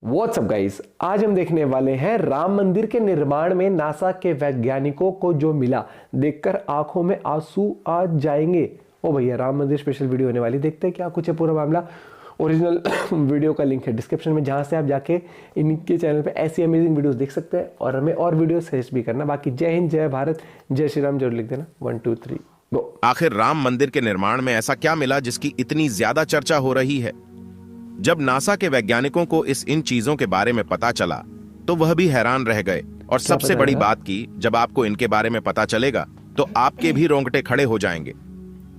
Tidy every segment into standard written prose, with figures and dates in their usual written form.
WhatsApp guys, आज हम देखने वाले हैं राम मंदिर के निर्माण में नासा के वैज्ञानिकों को जो मिला, देखकर आंखों में आंसू आ जाएंगे। ओ भैया, राम मंदिर स्पेशल वीडियो होने वाली, देखते हैं क्या कुछ है पूरा मामला। ओरिजिनल वीडियो का लिंक है डिस्क्रिप्शन में, जहां से आप जाके इनके चैनल पे ऐसी अमेजिंग वीडियोस देख सकते हैं और हमें और वीडियो सजेस्ट भी करना। बाकी जय हिंद, जय भारत, जय श्री राम जरूर लिख देना। 1 2 3 गो। आखिर राम मंदिर के निर्माण में ऐसा क्या मिला जिसकी इतनी ज्यादा चर्चा हो रही है? जब नासा के वैज्ञानिकों को इन चीजों के बारे में पता चला तो वह भी हैरान रह गए। और सबसे बड़ी बात की, जब आपको इनके बारे में पता चलेगा तो आपके भी रोंगटे खड़े हो जाएंगे।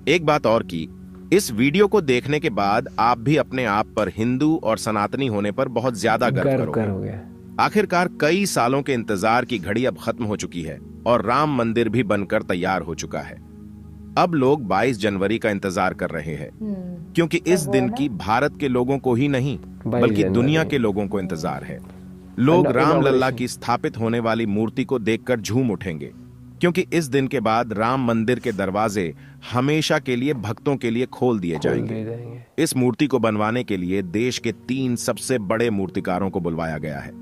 एक बात और की, इस वीडियो को देखने के बाद आप भी अपने आप पर हिंदू और सनातनी होने पर बहुत ज्यादा गर्व करोगे। आखिरकार कई सालों के इंतजार की घड़ी अब खत्म हो चुकी है और राम मंदिर भी बनकर तैयार हो चुका है। अब लोग 22 जनवरी का इंतजार कर रहे हैं, क्योंकि इस दिन की भारत के लोगों को ही नहीं बल्कि दुनिया के लोगों को इंतजार है। लोग राम लल्ला की स्थापित होने वाली मूर्ति को देखकर झूम उठेंगे, क्योंकि इस दिन के बाद राम मंदिर के दरवाजे हमेशा के लिए भक्तों के लिए खोल दिए जाएंगे। इस मूर्ति को बनवाने के लिए देश के 3 सबसे बड़े मूर्तिकारों को बुलवाया गया है,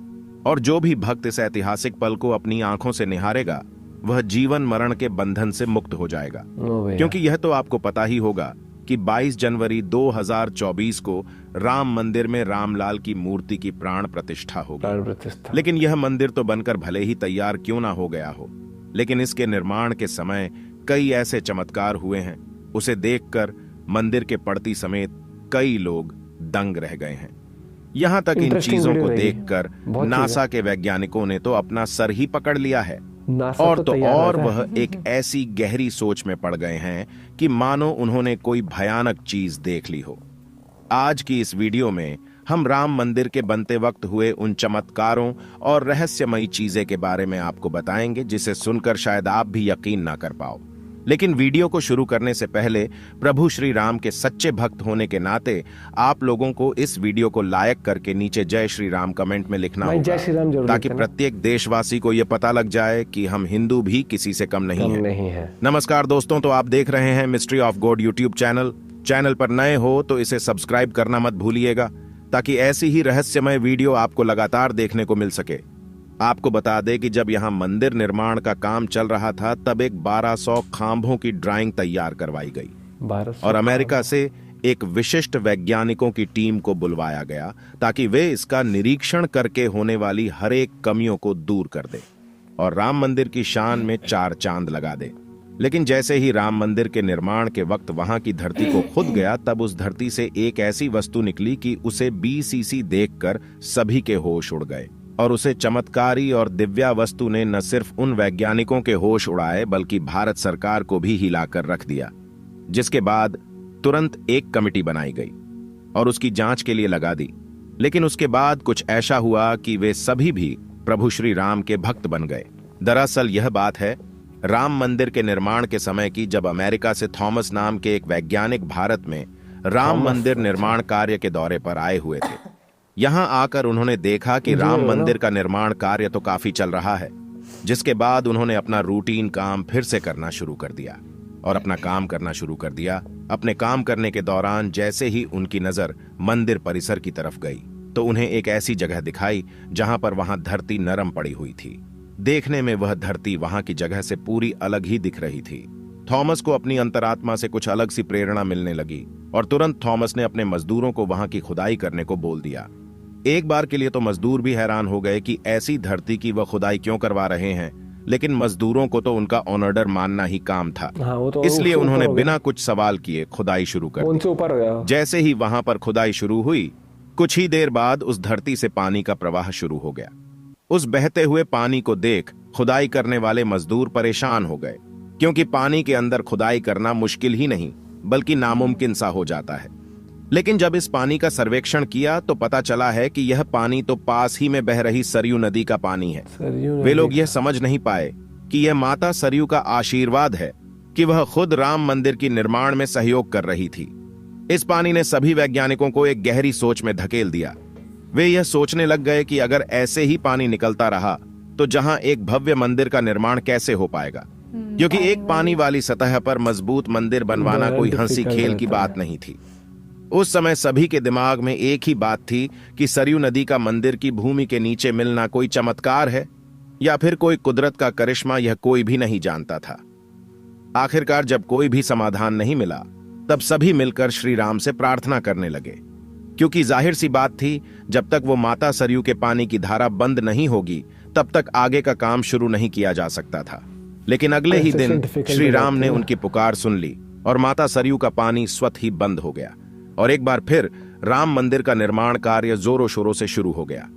और जो भी भक्त इस ऐतिहासिक पल को अपनी आंखों से निहारेगा वह जीवन मरण के बंधन से मुक्त हो जाएगा। क्योंकि यह तो आपको पता ही होगा कि 22 जनवरी 2024 को राम मंदिर में रामलाल की मूर्ति की प्राण प्रतिष्ठा होगी। लेकिन यह मंदिर तो बनकर भले ही तैयार क्यों ना हो गया हो, लेकिन इसके निर्माण के समय कई ऐसे चमत्कार हुए हैं, उसे देखकर मंदिर के पड़ती समेत कई लोग दंग रह गए हैं। यहां तक इन चीजों को देखकर नासा के वैज्ञानिकों ने तो अपना सर ही पकड़ लिया है, और वह एक ऐसी गहरी सोच में पड़ गए हैं कि मानो उन्होंने कोई भयानक चीज देख ली हो। आज की इस वीडियो में हम राम मंदिर के बनते वक्त हुए उन चमत्कारों और रहस्यमयी चीजें के बारे में आपको बताएंगे, जिसे सुनकर शायद आप भी यकीन ना कर पाओ। लेकिन वीडियो को शुरू करने से पहले प्रभु श्री राम के सच्चे भक्त होने के नाते आप लोगों को इस वीडियो को लाइक करके नीचे जय श्री राम कमेंट में लिखना होगा, ताकि प्रत्येक देशवासी को यह पता लग जाए कि हम हिंदू भी किसी से कम नहीं है। नमस्कार दोस्तों, तो आप देख रहे हैं mystery of God YouTube channel पर नए हो तो इसे सब्सक्राइब करना मत भूलिएगा, ताकि ऐसी ही रहस्यमय वीडियो आपको लगातार देखने को मिल सके। आपको बता दें कि जब यहां मंदिर निर्माण का काम चल रहा था तब एक 1200 खांभों की ड्राइंग तैयार करवाई गई और अमेरिका से एक विशिष्ट वैज्ञानिकों की टीम को बुलवाया गया, ताकि वे इसका निरीक्षण करके होने वाली हर एक कमियों को दूर कर दे और राम मंदिर की शान में 4 चांद लगा दे। लेकिन जैसे ही राम मंदिर के निर्माण के वक्त वहां की धरती को खुद गया, तब उस धरती से एक ऐसी वस्तु निकली कि उसे BCC देखकर सभी के होश उड़ गए। और उसे चमत्कारी और दिव्या वस्तु ने न सिर्फ उन वैज्ञानिकों के होश उड़ाए बल्कि भारत सरकार को भी हिलाकर रख दिया, जिसके बाद तुरंत एक कमेटी बनाई गई और उसकी जांच के लिए लगा दी। लेकिन उसके बाद कुछ ऐसा हुआ कि वे सभी भी प्रभु श्री राम के भक्त बन गए। दरअसल यह बात है राम मंदिर के निर्माण के समय की, जब अमेरिका से थॉमस नाम के एक वैज्ञानिक भारत में राम मंदिर निर्माण कार्य के दौरे पर आए हुए थे। यहां आकर उन्होंने देखा कि राम मंदिर का निर्माण कार्य तो काफी चल रहा है, जिसके बाद उन्होंने अपना रूटीन काम फिर से करना शुरू कर दिया और अपना काम करना शुरू कर दिया। अपने काम करने के दौरान जैसे ही उनकी नजर मंदिर परिसर की तरफ गई तो उन्हें एक ऐसी जगह दिखाई जहां पर वहां धरती नरम पड़ी हुई थी। देखने में वह धरती वहां की जगह से पूरी अलग ही दिख रही थी। थॉमस को अपनी अंतरात्मा से कुछ अलग सी प्रेरणा मिलने लगी और तुरंत थॉमस ने अपने मजदूरों को वहां की खुदाई करने को बोल दिया। एक बार के लिए तो मजदूर भी हैरान हो गए कि ऐसी धरती की वह खुदाई क्यों करवा रहे हैं, लेकिन मजदूरों को तो उनका ऑर्डर मानना ही काम था। इसलिए उन्होंने बिना कुछ सवाल किए खुदाई शुरू कर दी। जैसे ही वहां पर खुदाई शुरू हुई, कुछ ही देर बाद उस धरती से पानी का प्रवाह शुरू हो गया। उस बहते हुए पानी को देख खुदाई करने वाले मजदूर परेशान हो गए, क्योंकि पानी के अंदर खुदाई करना मुश्किल ही नहीं बल्कि नामुमकिन सा हो जाता है। लेकिन जब इस पानी का सर्वेक्षण किया तो पता चला है कि यह पानी तो पास ही में बह रही सरयू नदी का पानी है। वे लोग यह समझ नहीं पाए कि यह माता सरयू का आशीर्वाद है कि वह खुद राम मंदिर की निर्माण में सहयोग कर रही थी। इस पानी ने सभी वैज्ञानिकों को एक गहरी सोच में धकेल दिया। वे यह सोचने लग गए कि अगर ऐसे ही पानी निकलता रहा तो जहां एक भव्य मंदिर का निर्माण कैसे हो पाएगा, क्योंकि एक पानी वाली सतह पर मजबूत मंदिर बनवाना कोई हंसी खेल की बात नहीं थी। उस समय सभी के दिमाग में एक ही बात थी कि सरयू नदी का मंदिर की भूमि के नीचे मिलना कोई चमत्कार है या फिर कोई कुदरत का करिश्मा, यह कोई भी नहीं जानता था। आखिरकार जब कोई भी समाधान नहीं मिला, तब सभी मिलकर श्री राम से प्रार्थना करने लगे, क्योंकि जाहिर सी बात थी, जब तक वो माता सरयू के पानी की धारा बंद नहीं होगी तब तक आगे का काम शुरू नहीं किया जा सकता था। लेकिन अगले ही दिन श्री राम ने उनकी पुकार सुन ली और माता सरयू का पानी स्वतः ही बंद हो गया और एक बार फिर राम मंदिर का निर्माण कार्य जोरों शोरों से शुरू हो गया।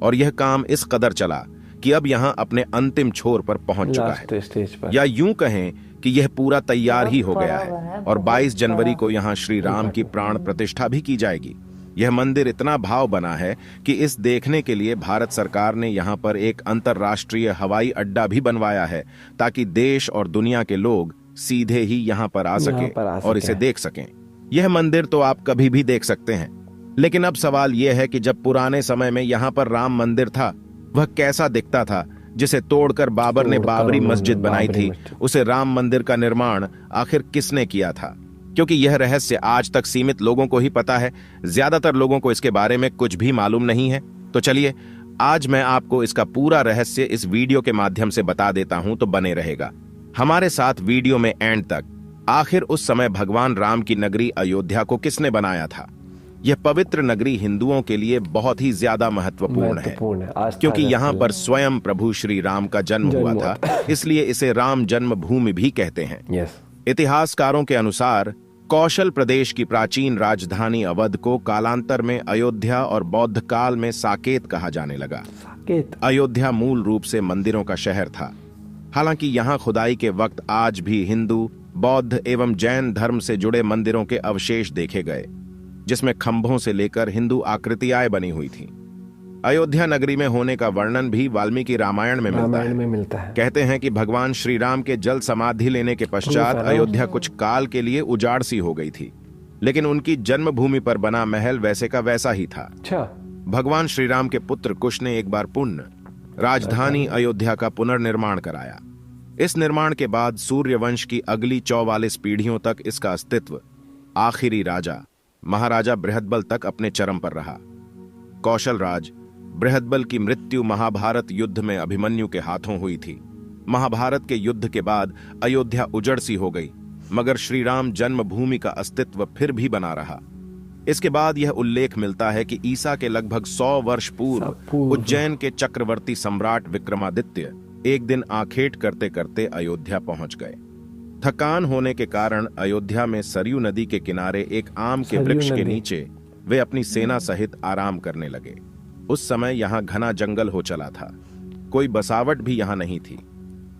और यह काम इस कदर चला कि अब यहां अपने अंतिम छोर पर पहुंच चुका है, स्टेज पर। या यूं कहें कि यह पूरा तैयार ही हो गया है और 22 जनवरी को यहां श्री राम की प्राण प्रतिष्ठा भी की जाएगी। यह मंदिर इतना भाव बना है कि इस देखने के लिए भारत सरकार ने यहां पर एक अंतर्राष्ट्रीय हवाई अड्डा भी बनवाया है, ताकि देश और दुनिया के लोग सीधे ही यहां पर आ सके और इसे देख सकें। यह मंदिर तो आप कभी भी देख सकते हैं, लेकिन अब सवाल यह है कि जब पुराने समय में यहां पर राम मंदिर था, वह कैसा दिखता था, जिसे तोड़कर बाबर ने बाबरी मस्जिद बनाई थी। उसे राम मंदिर का निर्माण आखिर किसने किया था? क्योंकि यह रहस्य आज तक सीमित लोगों को ही पता है, ज्यादातर लोगों को इसके बारे में कुछ भी मालूम नहीं है। तो चलिए आज मैं आपको इसका पूरा रहस्य इस वीडियो के माध्यम से बता देता हूं, तो बने रहेगा हमारे साथ वीडियो में एंड तक। आखिर उस समय भगवान राम की नगरी अयोध्या को किसने बनाया था? यह पवित्र नगरी हिंदुओं के लिए बहुत ही ज्यादा महत्वपूर्ण है, क्योंकि यहाँ पर स्वयं प्रभु श्री राम का जन्म हुआ था, इसलिए इसे राम जन्मभूमि भी कहते हैं। इतिहासकारों के अनुसार कौशल प्रदेश की प्राचीन राजधानी अवध को कालांतर में अयोध्या और बौद्ध काल में साकेत कहा जाने लगा। अयोध्या मूल रूप से मंदिरों का शहर था। हालांकि यहाँ खुदाई के वक्त आज भी हिंदू, बौद्ध एवं जैन धर्म से जुड़े मंदिरों के अवशेष देखे गए, जिसमें खंभों से लेकर हिंदू आकृतियां बनी हुई थीं। अयोध्या नगरी में होने का वर्णन भी वाल्मीकि रामायण में मिलता है। कहते हैं कि भगवान श्री राम के जल समाधि लेने के पश्चात अयोध्या कुछ काल के लिए उजाड़ सी हो गई थी, लेकिन उनकी जन्मभूमि पर बना महल वैसे का वैसा ही था। भगवान श्री राम के पुत्र कुश ने एक बार पुनः राजधानी अयोध्या का पुनर्निर्माण कराया। इस निर्माण के बाद सूर्यवंश की अगली 44 पीढ़ियों तक इसका अस्तित्व आखिरी राजा महाराजा बृहदबल तक अपने चरम पर रहा। कौशल राज बृहदबल की मृत्यु महाभारत युद्ध में अभिमन्यु के हाथों हुई थी। महाभारत के युद्ध के बाद अयोध्या उजड़ सी हो गई, मगर श्री राम जन्मभूमि का अस्तित्व फिर भी बना रहा। इसके बाद यह उल्लेख मिलता है कि ईसा के लगभग 100 वर्ष पूर्व उज्जैन के चक्रवर्ती सम्राट विक्रमादित्य एक दिन आखेट करते करते अयोध्या पहुंच गए। थकान होने के कारण अयोध्या में सरयू नदी के किनारे एक आम के वृक्ष के नीचे वे अपनी सेना सहित आराम करने लगे। उस समय यहाँ घना जंगल हो चला था, कोई बसावट भी यहाँ नहीं थी।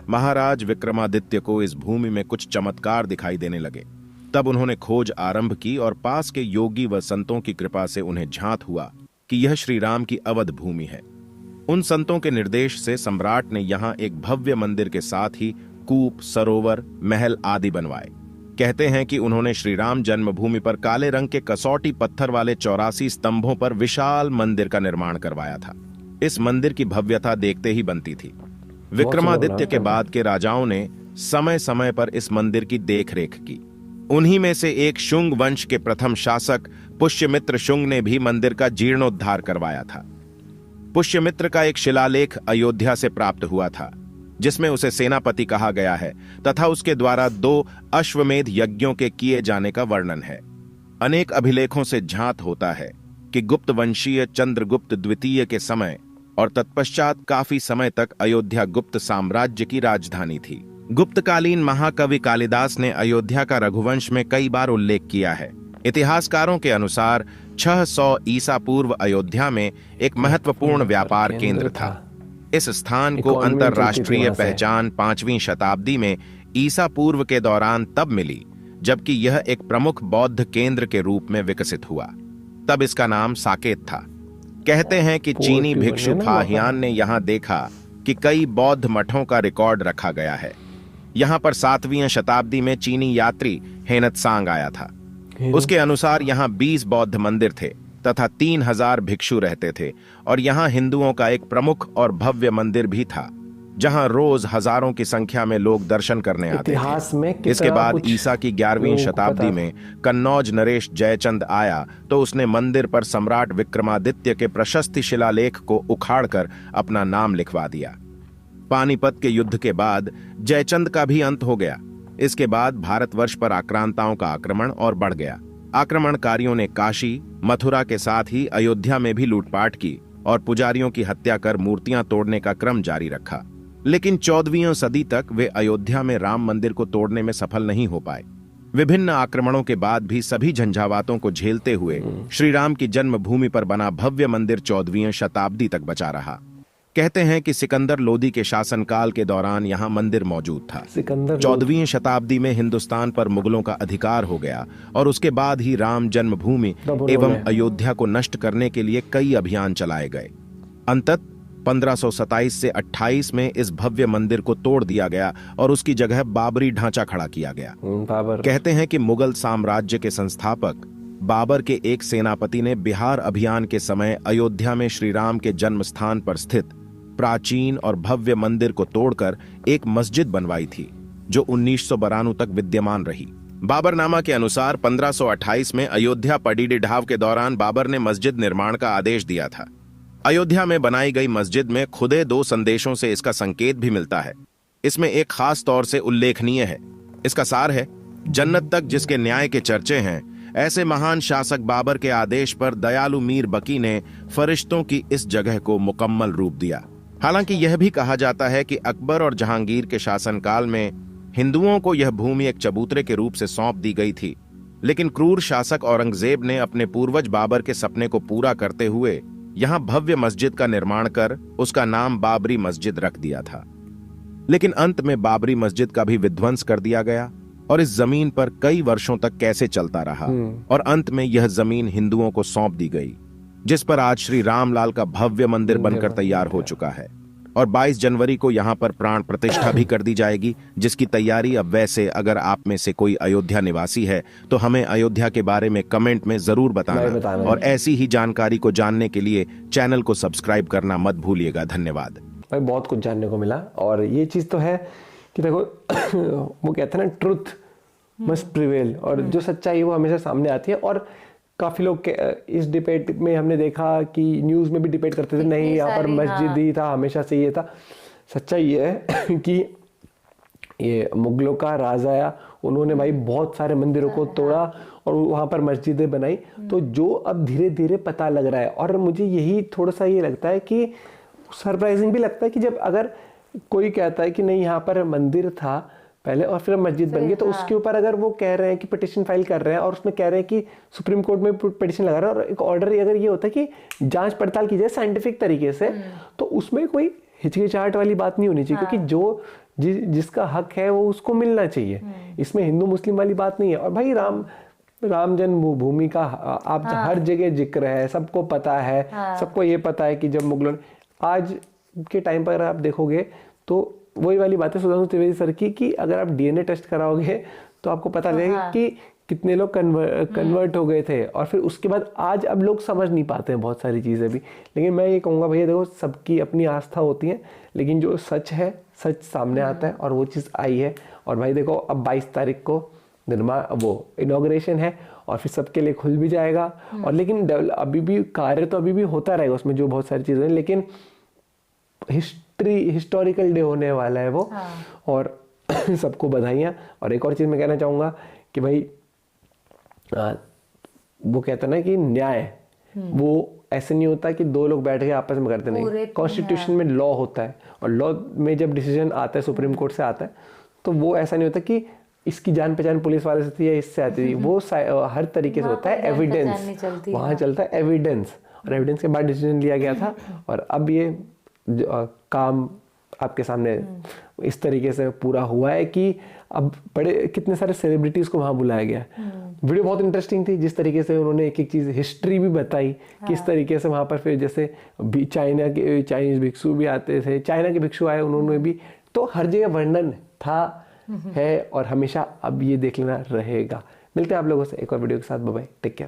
महाराज विक्रमादित्य को इस भूमि में कुछ चमत्कार दिखाई देने लगे। तब उन्होंने खोज आरंभ की और पास के योगी व संतों की कृपा से उन्हें झांत हुआ कि यह श्री राम की अवध भूमि है। उन संतों के निर्देश से सम्राट ने यहाँ एक भव्य मंदिर के साथ ही कूप, सरोवर, महल आदि बनवाए। कहते हैं कि उन्होंने श्री राम जन्मभूमि पर काले रंग के कसौटी पत्थर वाले 84 स्तंभों पर विशाल मंदिर का निर्माण करवाया था। इस मंदिर की भव्यता देखते ही बनती थी। विक्रमादित्य के बाद के राजाओं ने समय समय पर इस मंदिर की देखरेख की। उन्हीं में से एक शुंग वंश के प्रथम शासक पुष्यमित्र शुंग ने भी मंदिर का जीर्णोद्धार करवाया था। पुष्यमित्र का एक शिलालेख अयोध्या से प्राप्त हुआ था, जिसमें उसे सेनापति कहा गया है तथा उसके द्वारा 2 अश्वमेध यज्ञों के किए जाने का वर्णन है। अनेक अभिलेखों से झांत होता है कि गुप्त वंशीय चंद्रगुप्त द्वितीय के समय और तत्पश्चात काफी समय तक अयोध्या गुप्त साम्राज्य की राजधानी थी। गुप्तकालीन महाकवि कालिदास ने अयोध्या का रघुवंश में कई बार उल्लेख किया है। इतिहासकारों के अनुसार 600 ईसा पूर्व अयोध्या में एक महत्वपूर्ण व्यापार केंद्र था। इस स्थान को अंतरराष्ट्रीय पहचान 5वीं शताब्दी में ईसा पूर्व के दौरान तब मिली जबकि यह एक प्रमुख बौद्ध केंद्र के रूप में विकसित हुआ। तब इसका नाम साकेत था। कहते हैं कि चीनी भिक्षु फाहियान ने यहाँ देखा कि कई बौद्ध मठों का रिकॉर्ड रखा गया है। यहाँ पर 7वीं शताब्दी में चीनी यात्री हेनत्सांग आया था। उसके अनुसार यहाँ 20 बौद्ध मंदिर थे तथा 3000 भिक्षु रहते थे और यहाँ हिंदुओं का एक प्रमुख और भव्य मंदिर भी था, जहां रोज हजारों की संख्या में लोग दर्शन करने आते इतिहास थे। में कितना इसके बाद कुछ ईसा की 11वीं लोगों को शताब्दी पता। में कन्नौज नरेश जयचंद आया तो उसने मंदिर पर सम्राट विक्रमादित्य के प्रशस्ति शिलालेख को उखाड़कर अपना नाम लिखवा दिया। पानीपत के युद्ध के बाद जयचंद का भी अंत हो गया। इसके बाद भारतवर्ष पर आक्रांताओं का आक्रमण और बढ़ गया। आक्रमणकारियों ने काशी, मथुरा के साथ ही अयोध्या में भी लूटपाट की और पुजारियों की हत्या कर मूर्तियां तोड़ने का क्रम जारी रखा। लेकिन 14वीं सदी तक वे अयोध्या में राम मंदिर को तोड़ने में सफल नहीं हो पाए। विभिन्न आक्रमणों के बाद भी सभी झंझावातों को झेलते हुए श्री राम की जन्मभूमि पर बना भव्य मंदिर 14वीं शताब्दी तक बचा रहा। कहते हैं कि सिकंदर लोदी के शासनकाल के दौरान यहाँ मंदिर मौजूद था। 14वीं शताब्दी में हिंदुस्तान पर मुगलों का अधिकार हो गया और उसके बाद ही राम जन्मभूमि एवं अयोध्या को नष्ट करने के लिए कई अभियान चलाए गए। अंतत 1527 से 28 में इस भव्य मंदिर को तोड़ दिया गया और उसकी जगह बाबरी ढांचा खड़ा किया गया। कहते हैं कि मुगल साम्राज्य के संस्थापक बाबर के एक सेनापति ने बिहार अभियान के समय अयोध्या में श्री राम के जन्म स्थान पर स्थित प्राचीन और भव्य मंदिर को तोड़कर एक मस्जिद बनवाई थी, जो 1992 तक विद्यमान रही। बाबरनामा के अनुसार 1528 में अयोध्या पडीडी ढाव के दौरान बाबर ने मस्जिद निर्माण का आदेश दिया था। अयोध्या में बनाई गई मस्जिद में खुदे 2 संदेशों से इसका संकेत भी मिलता है। इसमें एक खास तौर से उल्लेखनीय है। इसका सार है, जन्नत तक जिसके न्याय के चर्चे हैं, ऐसे महान शासक बाबर के आदेश पर दयालु मीर बकी ने फरिश्तों की इस जगह को मुकम्मल रूप दिया। हालांकि यह भी कहा जाता है कि अकबर और जहांगीर के शासनकाल में हिंदुओं को यह भूमि एक चबूतरे के रूप से सौंप दी गई थी, लेकिन क्रूर शासक औरंगजेब ने अपने पूर्वज बाबर के सपने को पूरा करते हुए यहां भव्य मस्जिद का निर्माण कर उसका नाम बाबरी मस्जिद रख दिया था। लेकिन अंत में बाबरी मस्जिद का भी विध्वंस कर दिया गया और इस जमीन पर कई वर्षों तक कैसे चलता रहा और अंत में यह जमीन हिंदुओं को सौंप दी गई, जिस पर आज श्री रामलाल का भव्य मंदिर बनकर तैयार हो चुका है। और 22 जनवरी को यहाँ पर प्राण प्रतिष्ठा भी कर दी जाएगी, जिसकी तैयारी अब वैसे अगर आप में से कोई अयोध्या निवासी है तो हमें अयोध्या के बारे में कमेंट में जरूर बताना और ऐसी ही जानकारी को जानने के लिए चैनल को सब्सक्राइब करना मत भूलिएगा। धन्यवाद भाई, बहुत कुछ जानने को मिला। और ये चीज तो है कि देखो वो कहते हैं ना, ट्रुथ मस्ट प्रिवेल, और जो सच्चाई है वो हमेशा सामने आती है। और काफी लोग इस डिबेट में हमने देखा कि न्यूज में भी डिबेट करते थे, नहीं यहाँ पर मस्जिद ही था, हमेशा से ये था। सच्चाई ये है कि ये मुगलों का राज आया, उन्होंने भाई बहुत सारे मंदिरों को तोड़ा और वहां पर मस्जिदें बनाई। तो जो अब धीरे धीरे पता लग रहा है, और मुझे यही थोड़ा सा ये लगता है कि सरप्राइजिंग भी लगता है कि जब अगर कोई कहता है कि नहीं यहाँ पर मंदिर था पहले और फिर मस्जिद बन गई, तो उसके ऊपर अगर वो कह रहे हैं कि पिटीशन फाइल कर रहे हैं और उसमें कह रहे हैं कि सुप्रीम कोर्ट में पिटीशन लगा रहे हैं और एक ऑर्डर अगर ये होता है कि जांच पड़ताल की जाए साइंटिफिक तरीके से, तो उसमें कोई हिचकिचाहट वाली बात नहीं होनी चाहिए, क्योंकि जो जिसका हक है वो उसको मिलना चाहिए। इसमें हिंदू मुस्लिम वाली बात नहीं है। और भाई राम जन्मभूमि का आप हर जगह जिक्र है, सबको पता है, सबको ये पता है कि जब मुगलों, आज के टाइम पर आप देखोगे तो वही वाली बात है सुधांशु त्रिवेदी सर की, कि अगर आप डीएनए टेस्ट कराओगे तो आपको पता लगेगा कि कितने लोग कन्वर्ट हो गए थे। और फिर उसके बाद आज अब लोग समझ नहीं पाते हैं बहुत सारी चीज़ें भी। लेकिन मैं ये कहूँगा भैया देखो, सबकी अपनी आस्था होती है, लेकिन जो सच है सच सामने आता है और वो चीज़ आई है। और भाई देखो, अब 22 तारीख को वो इनॉग्रेशन है और फिर सबके लिए खुल भी जाएगा। और लेकिन अभी भी कार्य तो अभी भी होता रहेगा उसमें, जो बहुत सारी चीज़ें हैं, लेकिन हिस्टोरिकल डे होने वाला है वो। और सबको बधाइयाँ। और एक और चीज़ मैं कहना चाहूँगा कि भाई वो कहते हैं ना कि न्याय वो ऐसे नहीं होता कि 2 लोग बैठ के आपस में करते, नहीं, कॉन्स्टिट्यूशन में लॉ होता है और लॉ में जब डिसीजन आता है सुप्रीम कोर्ट से आता है, तो वो ऐसा नहीं होता कि इसकी जान पहचान पुलिस वाले से थी या इससे आती थी। वो हर तरीके से होता है एविडेंस, वहाँ चलता है एविडेंस, और एविडेंस के बाद डिसीजन लिया गया था। और अब ये काम आपके सामने इस तरीके से पूरा हुआ है कि अब बड़े कितने सारे सेलिब्रिटीज को वहां बुलाया गया। वीडियो बहुत इंटरेस्टिंग थी, जिस तरीके से उन्होंने एक एक चीज हिस्ट्री भी बताई, किस तरीके से वहां पर फिर जैसे चाइनीज भिक्षु भी आते थे, चाइना के भिक्षु आए, उन्होंने भी, तो हर जगह वर्णन था है और हमेशा अब ये देख लेना रहेगा। मिलते हैं आप लोगों से एक और वीडियो के साथ। Bye bye, take care.